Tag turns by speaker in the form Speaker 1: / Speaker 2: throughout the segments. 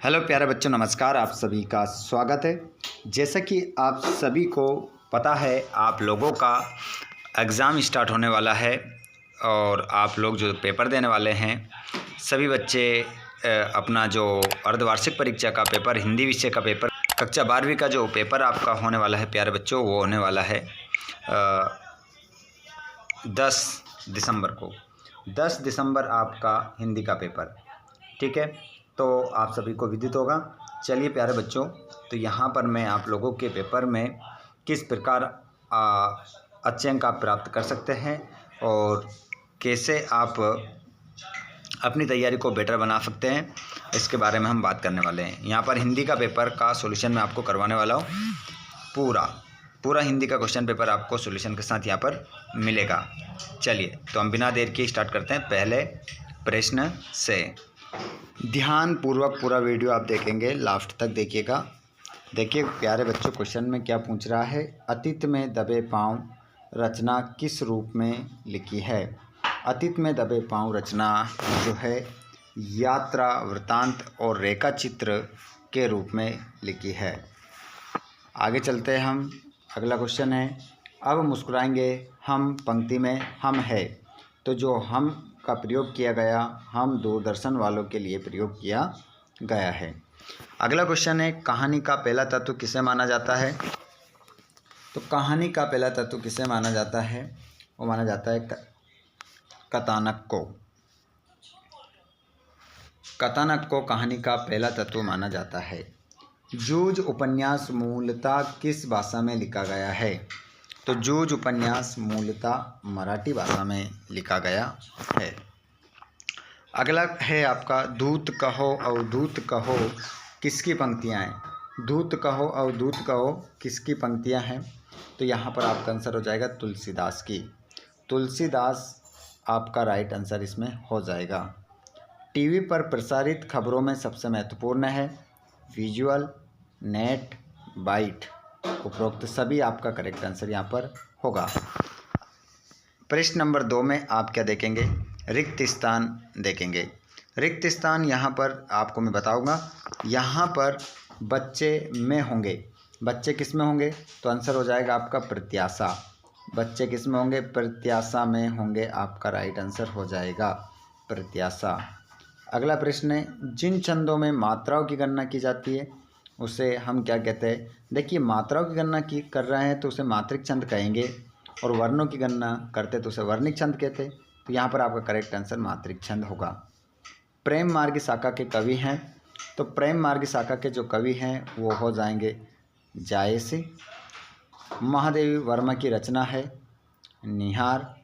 Speaker 1: Hello प्यारे बच्चों, नमस्कार। आप सभी का स्वागत है। जैसा कि आप सभी को पता है, आप लोगों का एग्ज़ाम स्टार्ट होने वाला है और आप लोग जो पेपर देने वाले हैं, सभी बच्चे अपना जो अर्धवार्षिक परीक्षा का पेपर, हिंदी विषय का पेपर, कक्षा 12वीं का जो पेपर आपका होने वाला है प्यारे बच्चों, वो होने वाला है 10 दिसंबर को। 10 दिसंबर आपका हिंदी का पेपर, ठीक है। तो आप सभी को विदित होगा। चलिए प्यारे बच्चों, तो यहाँ पर मैं आप लोगों के पेपर में किस प्रकार अच्छे अंक आप प्राप्त कर सकते हैं और कैसे आप अपनी तैयारी को बेटर बना सकते हैं, इसके बारे में हम बात करने वाले हैं। यहाँ पर हिंदी का पेपर का सॉल्यूशन मैं आपको करवाने वाला हूँ। पूरा हिंदी का क्वेश्चन पेपर आपको सॉल्यूशन के साथ यहाँ पर मिलेगा। चलिए, तो हम बिना देर के स्टार्ट करते हैं पहले प्रश्न से। ध्यान पूर्वक पूरा वीडियो आप देखेंगे, लास्ट तक देखिएगा। देखिए प्यारे बच्चों, क्वेश्चन में क्या पूछ रहा है। अतीत में दबे पांव रचना किस रूप में लिखी है। अतीत में दबे पांव रचना जो है यात्रा, वृत्तांत और रेखा चित्र के रूप में लिखी है। आगे चलते हैं हम। अगला क्वेश्चन है, अब मुस्कुराएंगे हम पंक्ति में हम है, तो जो हम का प्रयोग किया गया, हम दूरदर्शन वालों के लिए प्रयोग किया गया है। अगला क्वेश्चन है, कहानी का पहला तत्व किसे माना जाता है। तो कहानी का पहला तत्व किसे माना जाता है, वो माना जाता है कथानक को। कथानक को कहानी का पहला तत्व माना जाता है। जूझ उपन्यास मूलतः किस भाषा में लिखा गया है। तो जूझ उपन्यास मूलतः मराठी भाषा में लिखा गया है। अगला है आपका दूत कहो अवधूत कहो किसकी पंक्तियाँ हैं। दूत कहो अवधूत कहो किसकी पंक्तियाँ हैं। तो यहाँ पर आपका आंसर हो जाएगा तुलसीदास की। तुलसीदास आपका राइट आंसर इसमें हो जाएगा। टीवी पर प्रसारित खबरों में सबसे महत्वपूर्ण है विजुअल, नेट, बाइट। उपरोक्त सभी आपका करेक्ट आंसर यहाँ पर होगा। प्रश्न नंबर 2 में आप क्या देखेंगे, रिक्त स्थान देखेंगे। रिक्त स्थान यहाँ पर आपको मैं बताऊंगा। यहाँ पर बच्चे में होंगे। बच्चे किस में होंगे, तो आंसर हो जाएगा आपका प्रत्याशा। बच्चे किस में होंगे, प्रत्याशा में होंगे। आपका राइट आंसर हो जाएगा प्रत्याशा। अगला प्रश्न है, जिन छंदों में मात्राओं की गणना की जाती है उसे हम क्या कहते हैं। देखिए, मात्राओं की गणना कर रहे हैं तो उसे मात्रिक छंद कहेंगे, और वर्णों की गणना करते तो उसे वर्णिक छंद कहते। तो यहाँ पर आपका करेक्ट आंसर मात्रिक छंद होगा। प्रेम मार्ग शाखा के कवि हैं। तो प्रेम मार्ग शाखा के जो कवि हैं वो हो जाएंगे जायसी। महादेवी वर्मा की रचना है निहार।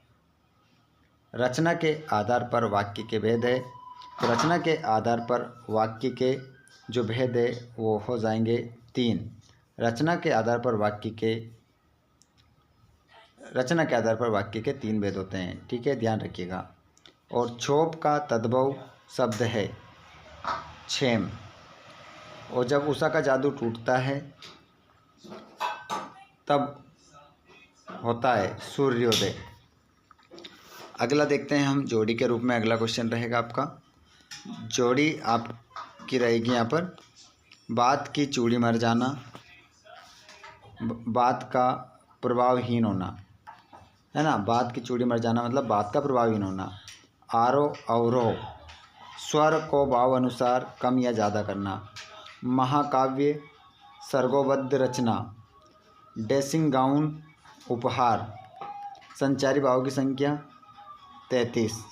Speaker 1: रचना के आधार पर वाक्य के भेद है। तो रचना के आधार पर वाक्य के जो भेद है वो हो जाएंगे 3। रचना के आधार पर वाक्य के 3 भेद होते हैं, ठीक है, ध्यान रखिएगा। और क्षोभ का तद्भव शब्द है क्षेम। और जब उषा का जादू टूटता है तब होता है सूर्योदय। अगला देखते हैं हम, जोड़ी के रूप में अगला क्वेश्चन रहेगा आपका। जोड़ी आपकी रहेगी यहाँ पर, बात की चूड़ी मर जाना, बात का प्रभावहीन होना, है ना। बात की चूड़ी मर जाना मतलब बात का प्रभावहीन होना। आरोह अवरोह, स्वर को भाव अनुसार कम या ज़्यादा करना। महाकाव्य, सर्गोबद्ध रचना, ड्रेसिंग गाउन, उपहार। संचारी भावों की संख्या 33।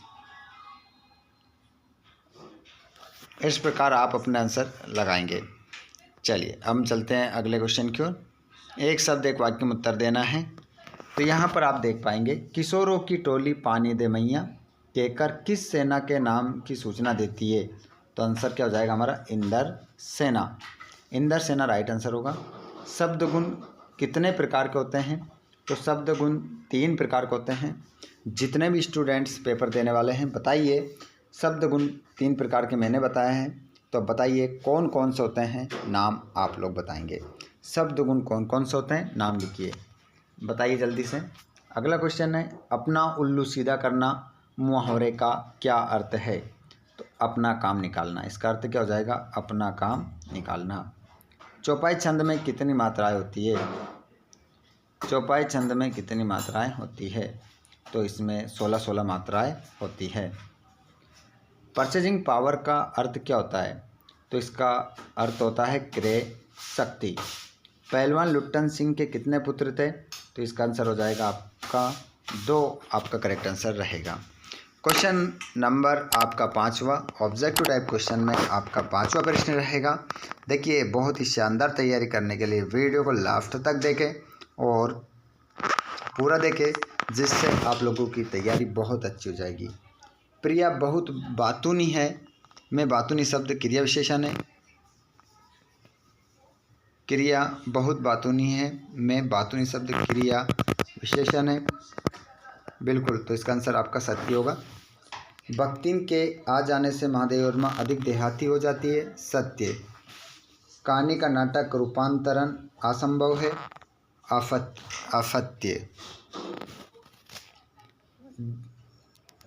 Speaker 1: इस प्रकार आप अपना आंसर लगाएंगे। चलिए अब हम चलते हैं अगले क्वेश्चन की ओर। एक शब्द एक वाक्य में उत्तर देना है। तो यहाँ पर आप देख पाएंगे, किशोरों की टोली पानी दे मैया कहकर किस सेना के नाम की सूचना देती है। तो आंसर क्या हो जाएगा हमारा, इंदर सेना। इंदर सेना राइट आंसर होगा। शब्द गुण कितने प्रकार के होते हैं। तो शब्द गुण 3 प्रकार के होते हैं। जितने भी स्टूडेंट्स पेपर देने वाले हैं बताइए, शब्द गुण 3 प्रकार के मैंने बताए हैं, तो बताइए कौन कौन से होते हैं, नाम आप लोग बताएंगे। शब्द गुण कौन कौन से होते हैं, नाम लिखिए, बताइए जल्दी से। अगला क्वेश्चन है, अपना उल्लू सीधा करना मुहावरे का क्या अर्थ है। तो अपना काम निकालना। इसका अर्थ क्या हो जाएगा? अपना काम निकालना। चौपाई छंद में कितनी मात्राएं होती है? चौपाई छंद में कितनी मात्राएं होती है? तो इसमें 16 मात्राएं होती है। परचेजिंग पावर का अर्थ क्या होता है? तो इसका अर्थ होता है क्रय शक्ति। पहलवान लुट्टन सिंह के कितने पुत्र थे? तो इसका आंसर हो जाएगा आपका 2, आपका करेक्ट आंसर रहेगा। क्वेश्चन नंबर आपका 5वां, ऑब्जेक्टिव टाइप क्वेश्चन में आपका 5वां प्रश्न रहेगा। देखिए, बहुत ही शानदार तैयारी करने के लिए वीडियो को लास्ट तक देखें और पूरा देखें, जिससे आप लोगों की तैयारी बहुत अच्छी हो जाएगी। प्रिया बहुत बातूनी है में बातूनी शब्द क्रिया विशेषण है। क्रिया बहुत बातूनी है में बातूनी शब्द क्रिया विशेषण है। बिल्कुल, तो इसका आंसर आपका सत्य होगा। भक्तिन के आ जाने से महादेवी वर्मा अधिक देहाती हो जाती है। सत्य। कहानी का नाटक रूपांतरण असंभव है। असत्य।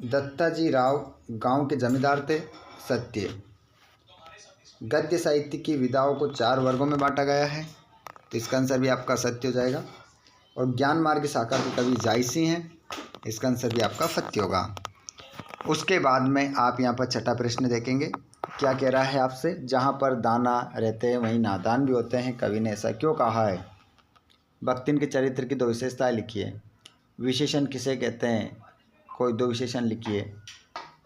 Speaker 1: दत्ताजी राव गांव के जमींदार थे। सत्य। गद्य साहित्य की विधाओं को 4 वर्गों में बांटा गया है। तो इसका आंसर भी आपका सत्य हो जाएगा। और ज्ञान मार्ग शाखा के कवि जायसी हैं। इसका आंसर भी आपका सत्य होगा। उसके बाद में आप यहाँ पर छठा प्रश्न देखेंगे। क्या कह रहा है आपसे? जहाँ पर दाना रहते हैं वहीं नादान भी होते हैं, कवि ने ऐसा क्यों कहा है? भक्तिन के चरित्र की 2 विशेषताएं लिखिए। विशेषण किसे कहते हैं? कोई 2 विशेषण लिखिए।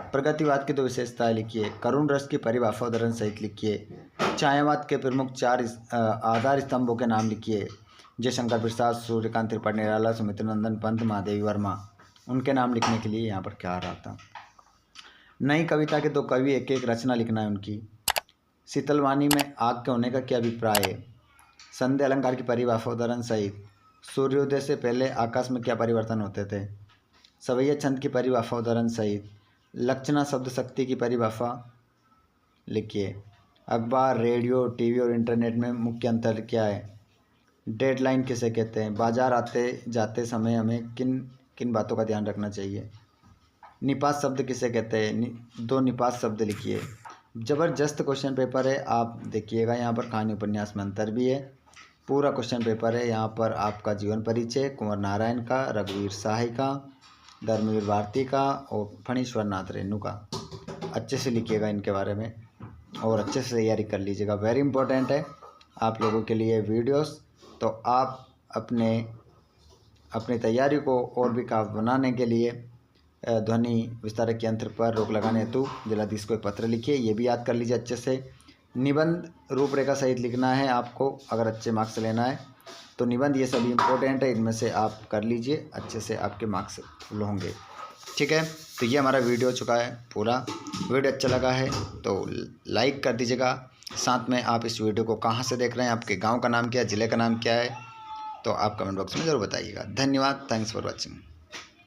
Speaker 1: प्रगतिवाद की 2 विशेषताएं लिखिए। करुण रस की परिभाषा उदाहरण सहित लिखिए। छायावाद के प्रमुख 4 आधार स्तंभों के नाम लिखिए। जयशंकर प्रसाद, सूर्यकांत त्रिपाठी निराला, सुमित्रनंदन पंत, महादेवी वर्मा। उनके नाम लिखने के लिए यहाँ पर क्या आ रहा था? नई कविता के 2 कवि, एक एक रचना लिखना है उनकी। शीतलवाणी में आग के होने का क्या अभिप्राय है? संध्या अलंकार की परिभाषा उदाहरण सहित। सूर्योदय से पहले आकाश में क्या परिवर्तन होते थे? सवैया छंद की परिभाषा उदाहरण सहित। लक्षणा शब्द शक्ति की परिभाषा लिखिए। अखबार, रेडियो, टीवी और इंटरनेट में मुख्य अंतर क्या है? डेडलाइन किसे कहते हैं? बाजार आते जाते समय हमें किन किन बातों का ध्यान रखना चाहिए? निपात शब्द किसे कहते हैं? 2 निपात शब्द लिखिए। ज़बरदस्त क्वेश्चन पेपर है, आप देखिएगा। यहाँ पर कहानी उपन्यास में अंतर भी है। पूरा क्वेश्चन पेपर है। यहाँ पर आपका जीवन परिचय कुंवर नारायण का, रघुवीर साही का, धर्मवीर भारती का और फणीश्वर नाथ रेणु का। अच्छे से लिखिएगा इनके बारे में और अच्छे से तैयारी कर लीजिएगा। वेरी इंपॉर्टेंट है आप लोगों के लिए वीडियोस। तो आप अपनी तैयारी को और भी काफ़ी बनाने के लिए ध्वनि विस्तारक यंत्र पर रोक लगाने हेतु जिलाधीश को पत्र लिखिए। ये भी याद कर लीजिए अच्छे से। निबंध रूपरेखा सहित लिखना है आपको, अगर अच्छे मार्क्स लेना है तो निबंध ये सभी इम्पोर्टेंट है, इनमें से आप कर लीजिए, अच्छे से आपके मार्क्स फुल होंगे। ठीक है, तो ये हमारा वीडियो हो चुका है पूरा। वीडियो अच्छा लगा है तो लाइक कर दीजिएगा। साथ में आप इस वीडियो को कहाँ से देख रहे हैं, आपके गांव का नाम क्या है, ज़िले का नाम क्या है, तो आप कमेंट बॉक्स में ज़रूर बताइएगा। धन्यवाद। Thanks for watching.